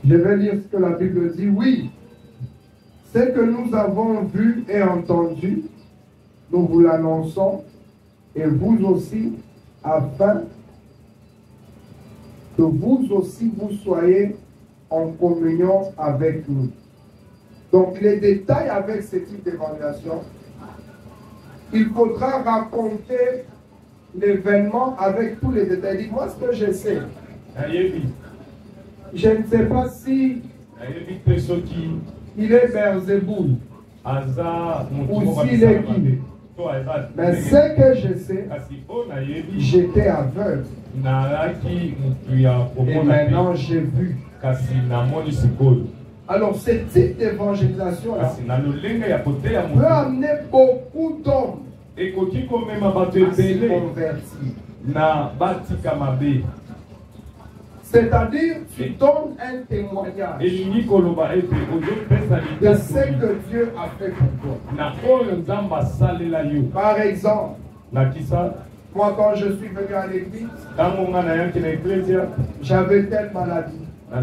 S2: Je vais lire ce que la Bible dit. Oui, ce que nous avons vu et entendu, nous vous l'annonçons, et vous aussi, afin que vous aussi vous soyez en communion avec nous. Donc les détails avec ce type d'évaluation, il faudra raconter l'événement avec tous les détails. Dis-moi ce que je sais. Je ne sais pas si il est Beelzéboul ou s'il est qui. Mais ce que je sais, j'étais aveugle. Et maintenant j'ai vu. Alors ce type d'évangélisation peut amener beaucoup d'hommes à se convertir. C'est-à-dire, tu donnes un témoignage de ce que Dieu a fait pour toi. Par exemple, moi quand je suis venu à l'église, j'avais telle maladie. Et à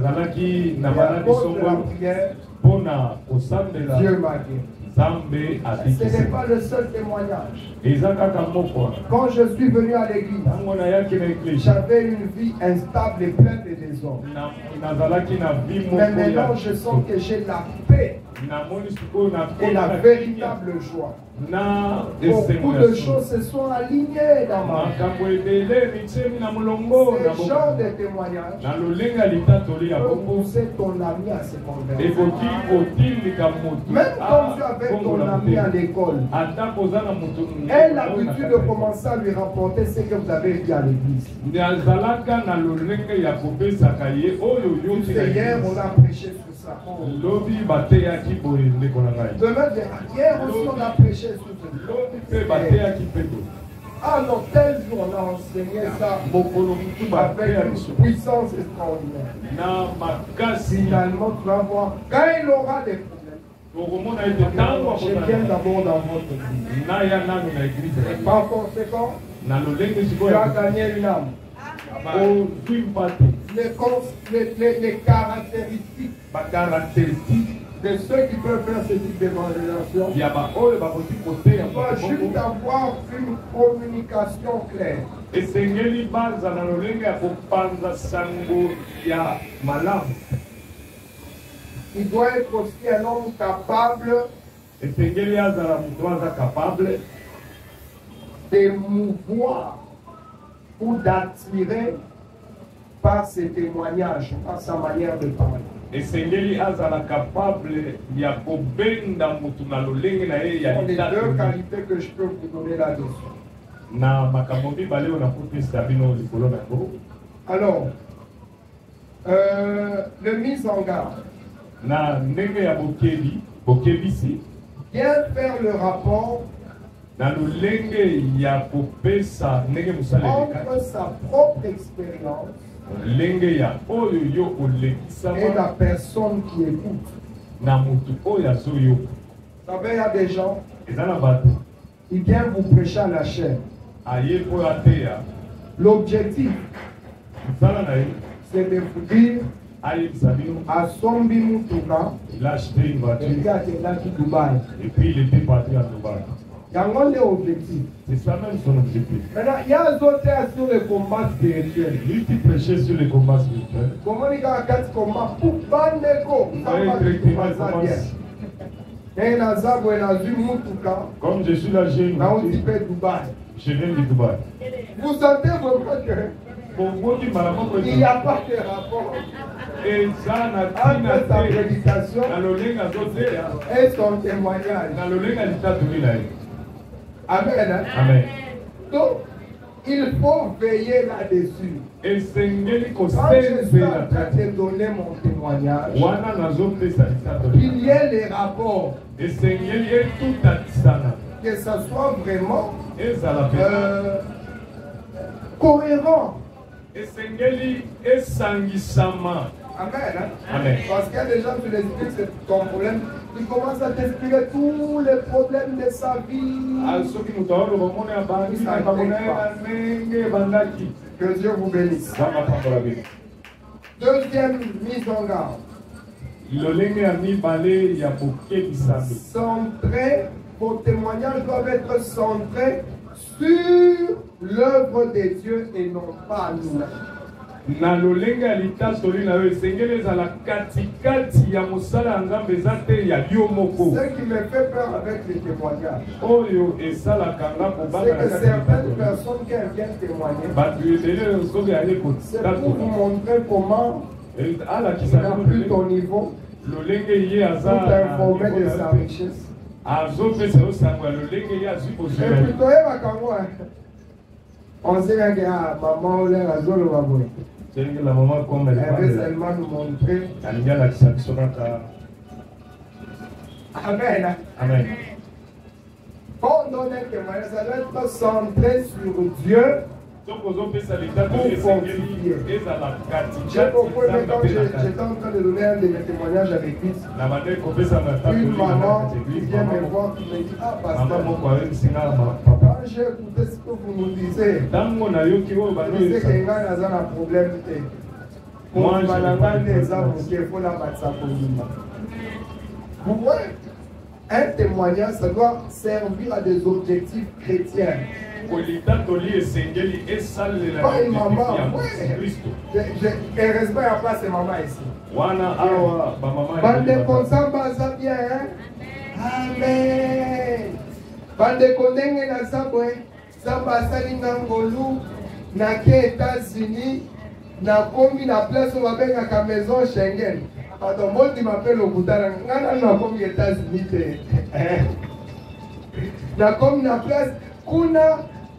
S2: cause de la prière, Dieu m'a guéri. Ce n'est pas le seul témoignage. Quand je suis venu à l'église, j'avais une vie instable et pleine de désordre. Mais maintenant, je sens que j'ai la paix et la véritable joie. Beaucoup de choses se sont alignées dans ma vie. Ce genre de témoignage peut pousser ton ami à se convertir. Même quand tu es avec ton ami à l'école, aie l'habitude de commencer à lui rapporter ce que vous avez dit à l'église. Hier, on a prêché sur ça. Demain, hier aussi, on a prêché sur ça. Ah non, tel jour, on a enseigné ça avec une puissance extraordinaire. Finalement, tu vas voir, quand il aura des problèmes, je viens d'abord dans votre église. Par conséquent, tu as gagné une âme. Les caractéristiques de ceux qui peuvent faire ce type d'évangélisation, il doit juste avoir une communication claire. Il doit être aussi un homme capable d'émouvoir ou d'attirer par ses témoignages, par sa manière de parler.
S3: Et Seigneur azala capable ya kobenda mutu na lolenge na ye ya
S2: les deux qualités que je peux vous donner là-dessus.
S3: Na makambi baleo na kupisa bino likolo na go.
S2: Alors, le mise en garde.
S3: Na ndenge ya bokebi si.
S2: Bien faire le rapport
S3: entre sa
S2: propre expérience et la personne qui écoute. Vous savez, il y a des gens, ils viennent vous prêcher à la chair. L'objectif, c'est de vous dire à Sombi Moutouna,
S3: il a acheté une voiture
S2: et
S3: puis il était parti à Dubaï.
S2: C'est
S3: ça même son objectif.
S2: Maintenant, il y a d'autres sur le combat spirituel.
S3: Lui qui prêchait sur le combat spirituel.
S2: Comment il y a 4 combats pour Bandeko?
S3: Comme je suis là, j'ai une voiture. Je viens du Dubaï.
S2: Vous sentez vraiment que il n'y a pas de rapport entre sa prédication et son témoignage. Amen.
S3: Amen.
S2: Donc, il faut veiller là-dessus.
S3: Et
S2: quand je suis en train de donner mon témoignage, il y ait les rapports.
S3: Et tout
S2: que ça soit vraiment cohérent. Amen.
S3: Amen.
S2: Parce qu'il y a des gens qui les expliquent c'est ton problème. Ils commencent à t'expliquer tous les problèmes de sa vie. Que Dieu vous bénisse. Deuxième mise en garde. Centré, vos témoignages doivent être centrés sur l'œuvre de Dieu et non pas nous.
S3: Ce qui
S2: me fait peur avec les témoignages, c'est que certaines personnes qui viennent témoigner, c'est pour vous montrer comment il n'a plus ton niveau, pour t'informer de sa richesse. Et plutôt, on sait que maman ou l'air à zone
S3: la maman comme elle
S2: veut seulement nous montrer. Amen.
S3: Amen.
S2: Quand on donne un témoignage, ça doit être centré sur Dieu. Pour fortifier. J'ai beaucoup aimé quand j'étais en train de donner un de mes témoignages à l'église. Une maman qui vient me voir qui me dit: ah, pasteur, quand j'ai écouté ce que vous nous disiez, je sais qu'il y a un problème. Moi, je un témoignage, ça doit servir à des objectifs chrétiens. Pas une maman, heureusement, il n'y a pas ces mamans ici. Bande Konsamba, ça bien, hein? Amen. Bande Konenge na Sabwe, Samba Salinga Ngolu, na ke États-Unis, na komi na place où on va à maison Schengen. Pardon, moi tu m'appelles au Boutara, na komi États-Unis. Na komi na place, kuna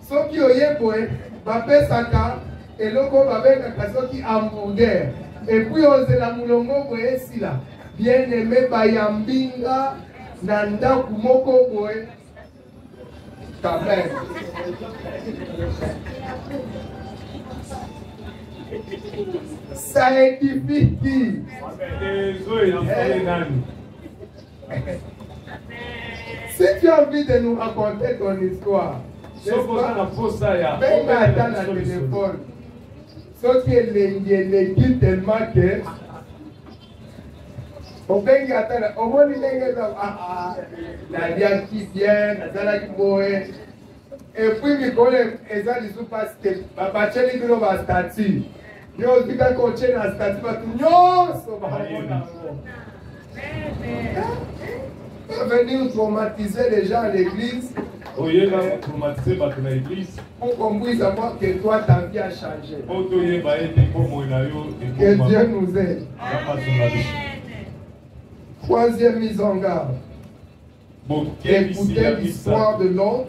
S2: soki oyeboe, bape saka, et loko babeka soki hamburger. Et puis on se la moulongo boye sila. Bien aimé bayambinga, nanda kumoko boye. Quand même. Ça édifie qui? Si tu as envie de nous raconter ton histoire, même à dans le téléphone, ce qui est l'équipe tellement que au pays au moins la vie qui vient, la qui boue. Et puis, mes collègues, ils ont dit parce que papa Chéli nous va statut. Nous avons dit qu'on tient la statut, nous venir traumatiser les gens à l'église. Pour qu'on puisse savoir que toi, ta vie a changé. Que Dieu nous aide. Troisième mise en garde. Écoutez l'histoire de l'autre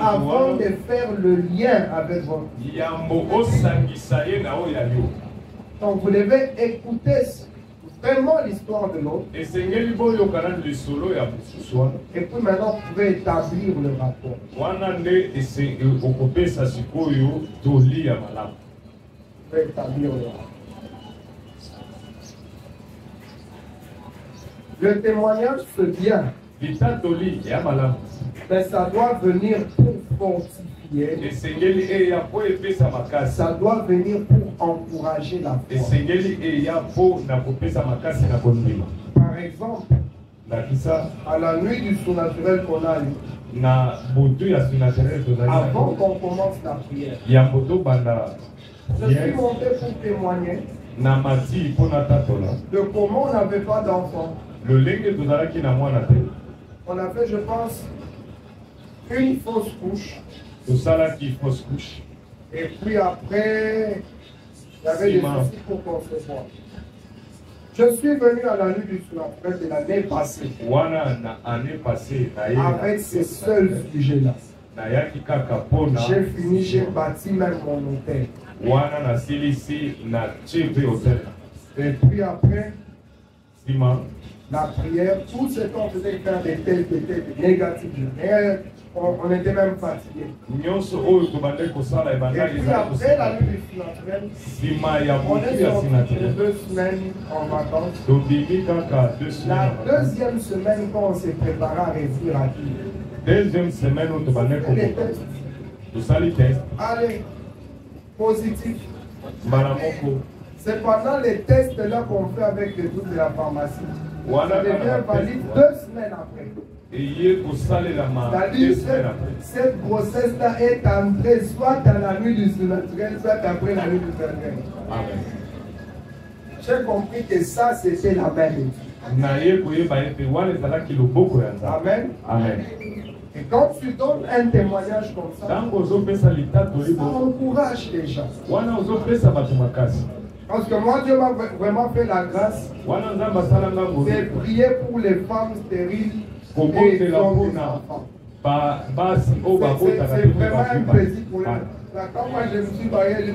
S2: avant de faire le lien avec votre vie. Donc vous devez écouter vraiment l'histoire de l'autre. Et puis maintenant vous pouvez établir le rapport. Vous pouvez établir le rapport. Le témoignage c'est bien. Mais ça doit venir pour fortifier. Ça doit venir pour encourager la foi. Par exemple, à la nuit du surnaturel qu'on a eu, avant qu'on commence la prière, je suis monté pour témoigner de comment on n'avait pas d'enfant. On a fait, je pense, une fausse couche. Et puis après, il y avait des soucis pour concevoir. Je suis venu à la nuit du surnaturel de l'année passée. Avec ces seuls sujets-là. J'ai fini, j'ai bâti même mon hôtel. Et puis après, la prière, tout ce qu'on faisait faire des tels qui étaient négatifs. On était même fatigués. Et puis après la nuit du surnaturel, on est sorti 2 semaines en vacances. La deuxième semaine, quand on s'est préparé à réussir à qui?
S3: Deuxième semaine, on te bandait comme
S2: allez, positif. C'est pendant les tests là qu'on fait avec les trucs de la pharmacie. Ça devient valide 2 semaines après. C'est-à-dire cette grossesse-là est entrée soit dans la nuit du surnaturel, soit après la nuit du surnaturel. J'ai compris que ça, c'était la même étude. Amen.
S3: Amen.
S2: Et quand tu donnes un témoignage comme ça, ça encourage les gens. Parce que moi, Dieu m'a vraiment fait la grâce de prier pour les femmes stériles et les enfants. C'est vraiment un plaisir pour eux. Quand moi je me suis barré, je dis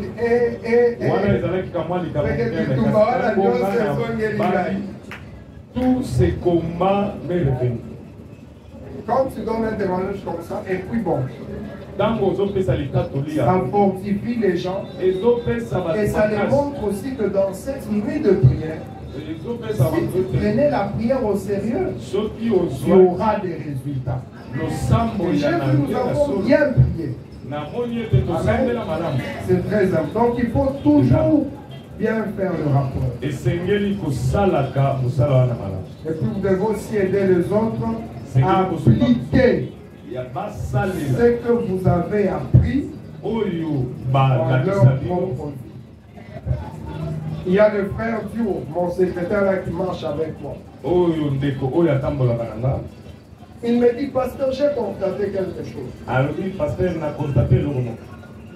S3: tous ces combats me reviennent.
S2: Quand tu donnes un témoignage comme ça, et puis bon, ça fortifie les gens et ça les montre aussi que dans cette nuit de prière, si tu prenais la prière au sérieux, tu auras des résultats. Et j'ai vu, nous avons bien prié. C'est très important. Donc il faut toujours bien faire le rapport. Et puis vous devez aussi aider les autres à appliquer ce que vous avez appris dans leur propre vie. Il y a le frère Dio, mon secrétaire là qui marche avec moi. Il me dit, pasteur, j'ai constaté quelque chose.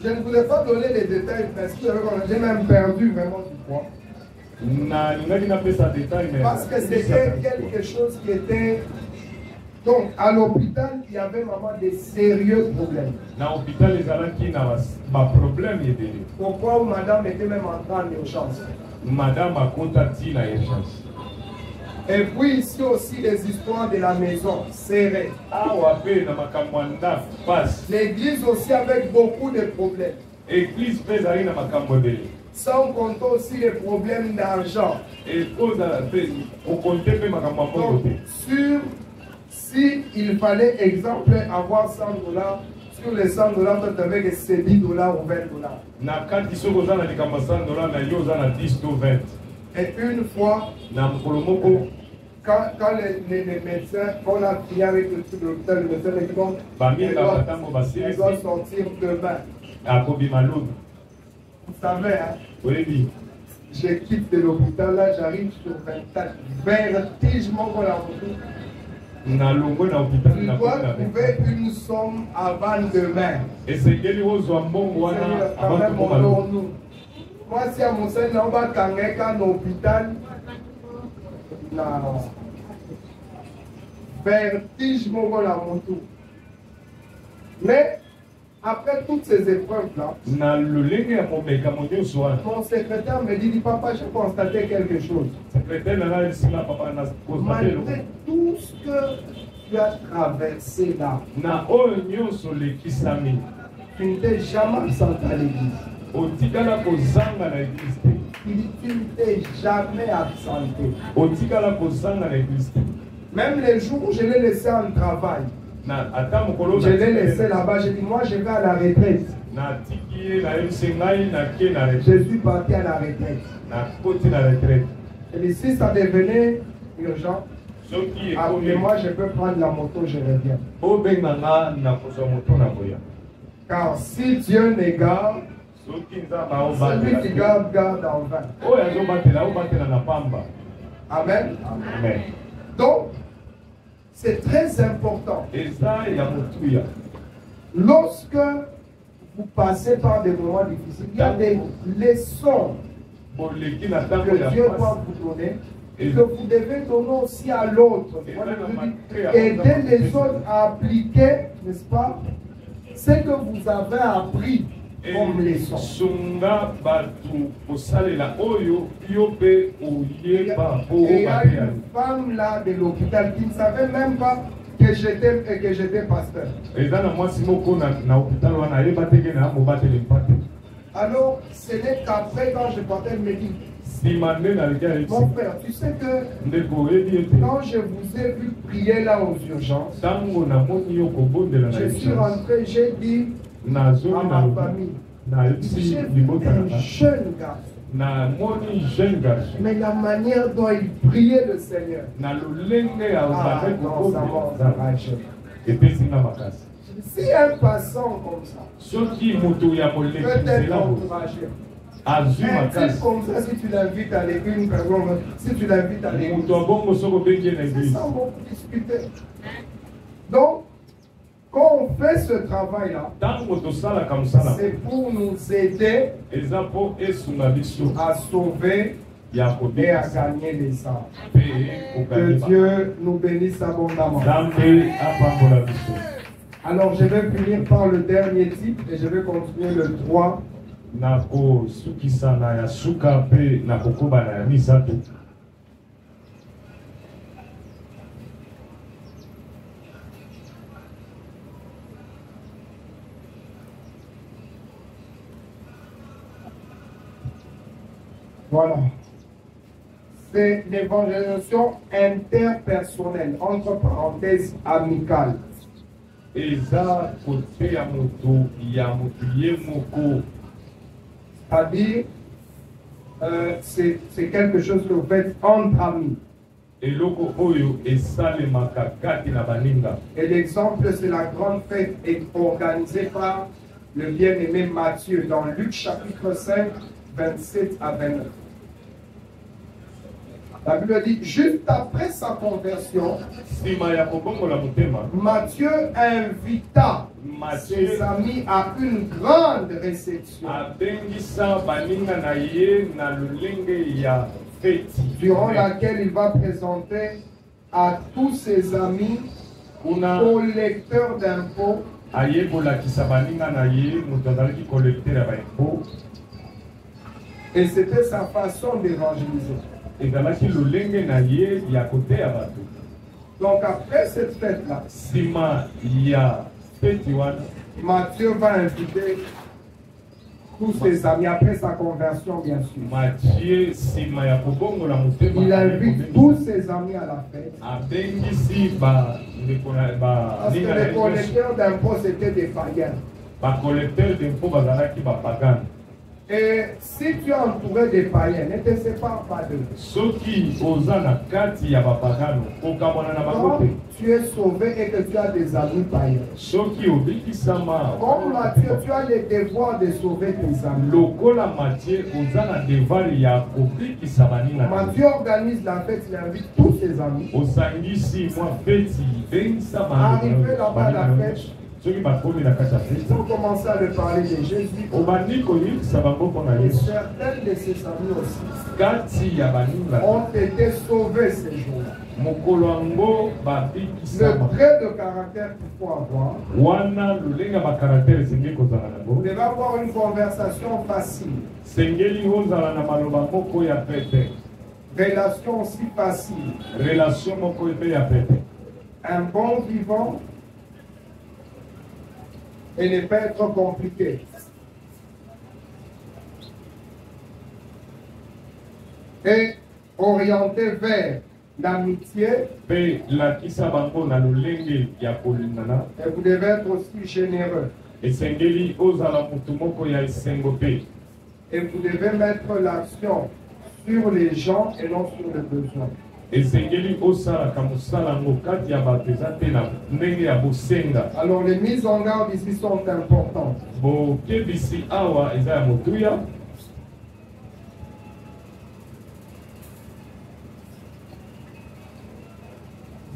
S2: Je ne voulais pas donner les détails parce que j'ai même perdu vraiment du poids. Parce que c'était quelque chose qui était... Donc, à l'hôpital, il y avait vraiment des sérieux problèmes. Pourquoi madame était même en train d'urgence.
S3: Madame a contacté la urgence.
S2: Et puis ici aussi les histoires de la maison serrées. L'église aussi avec beaucoup de problèmes. Sans compter aussi les problèmes d'argent. Donc, si il fallait, exemple, avoir 100 $, sur les 100 $, tu avais que c'est 10 $ ou 20 $. Et une fois, quand les médecins, on a fini avec le truc de l'hôpital, le médecin dit bon, il doit sortir demain. Vous savez, hein?
S3: Oui.
S2: Je quitte de l'hôpital, là j'arrive sur 24. Vertige, mon collègue. Tu dois trouver une somme avant demain. Moi, si à mon sein, on va t'engager à l'hôpital. Non. Vertige, mon collègue. Mais, après toutes ces épreuves-là, mon secrétaire me dit, papa, j'ai constaté quelque chose. Malgré tout ce que tu as traversé là, tu ne t'es jamais absenté à l'église. Tu ne t'es jamais absenté. Même les jours où je l'ai laissé en travail, je l'ai laissé là-bas, j'ai dit, moi je vais à la retraite. Je suis parti à la retraite. Et ici, ça devenait urgent. Après moi, je peux prendre la moto, je reviens. Car si Dieu ne garde, celui qui garde, garde en vain. Amen. Donc, c'est très important. Lorsque vous passez par des moments difficiles, il y a des leçons que Dieu doit vous donner et que vous devez donner aussi à l'autre. Aider les autres à appliquer, n'est-ce pas, ce que vous avez appris comme leçon. Il y a une femme là de l'hôpital qui ne savait même pas que j'étais pasteur. Alors, ce n'est qu'après, quand je partais, elle me dit, mon frère, tu sais que quand je vous ai vu prier là aux urgences, je suis rentré, j'ai dit à ma famille, j'ai vu un jeune garçon. Mais la manière dont il priait le Seigneur, si un passant comme ça peut être encouragé, un type comme ça, si tu l'invites à l'église, si tu l'invites à l'église, c'est sans beaucoup discuter. Donc, quand on fait ce travail-là, c'est pour nous aider à sauver et à gagner les âmes. Que Dieu nous bénisse abondamment. Alors, je vais finir par le dernier type et je vais continuer le 3. Voilà. C'est l'évangélisation interpersonnelle, entre parenthèses amicale. C'est-à-dire, c'est quelque chose que vous faites entre amis. Et l'exemple, c'est la grande fête organisée par le bien-aimé Matthieu dans Luc chapitre 5, 27 à 29. La Bible dit, juste après sa conversion, Matthieu invita ses amis à une grande réception, durant laquelle il va présenter à tous ses amis, collecteurs d'impôts, et c'était sa façon d'évangéliser. Donc après cette fête-là, Matthieu va inviter tous ses amis après sa conversion, bien sûr. Il invite tous ses amis à la fête. Parce que les collecteurs d'impôts c'était des païens. Et si tu es entouré des païens, ne te sépare pas d'eux. Quand tu es sauvé et que tu as des amis païens, comme Matthieu, tu as le devoir de sauver tes amis. Matthieu organise la fête, il invite tous ses amis. Arrivé là-bas à la fête, ils ont commencé à lui parler de Jésus. Et certains de ses amis aussi ont été sauvés ces jours-là. Le trait de caractère qu'il faut avoir, vous devez avoir une conversation facile. Relation aussi facile. Un bon vivant. Et ne pas être compliqué. Et orienté vers l'amitié. Et vous devez être aussi généreux. Et vous devez mettre l'action sur les gens et non sur les besoins. Alors les mises en garde ici sont importantes.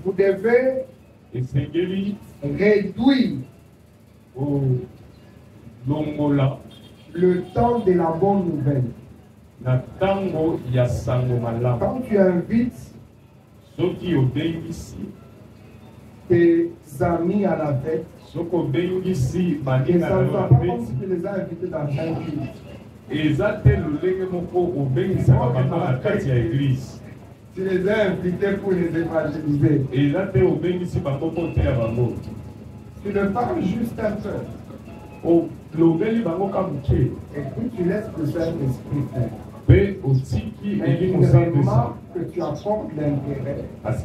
S2: Vous devez réduire le temps de la bonne nouvelle. Quand tu invites tes amis à la fête, ça ne va pas comme si tu les as invités dans un culte. Tu les as invités pour les évangéliser. Tu le parles juste un peu. Et puis tu laisses le Saint-Esprit faire. Mais vraiment que tu apportes l'intérêt à ce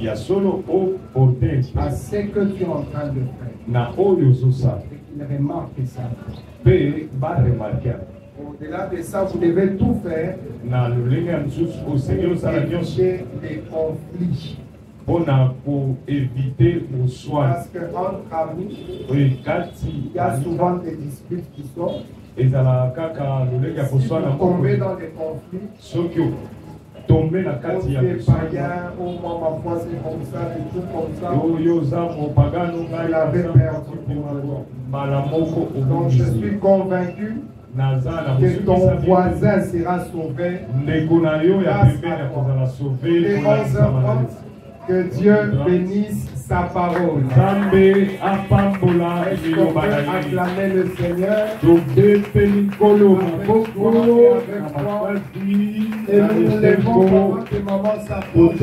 S2: que tu es en train de faire. Et qu'il remarque ça. Au-delà de ça, vous devez tout faire pour éviter les conflits. Parce qu'entre amis, il y a souvent des disputes qui sortent. Si vous tombez dans des conflits, des païens, oh moi ma foi c'est comme ça, des trucs comme ça, vous l'avez perdu pour un temps. Donc je suis convaincu que ton voisin sera sauvé grâce à toi. Que Dieu bénisse sa parole. Est-ce qu'on peut acclamer le Seigneur avec toi et nous nous levons pendant que maman s'approche.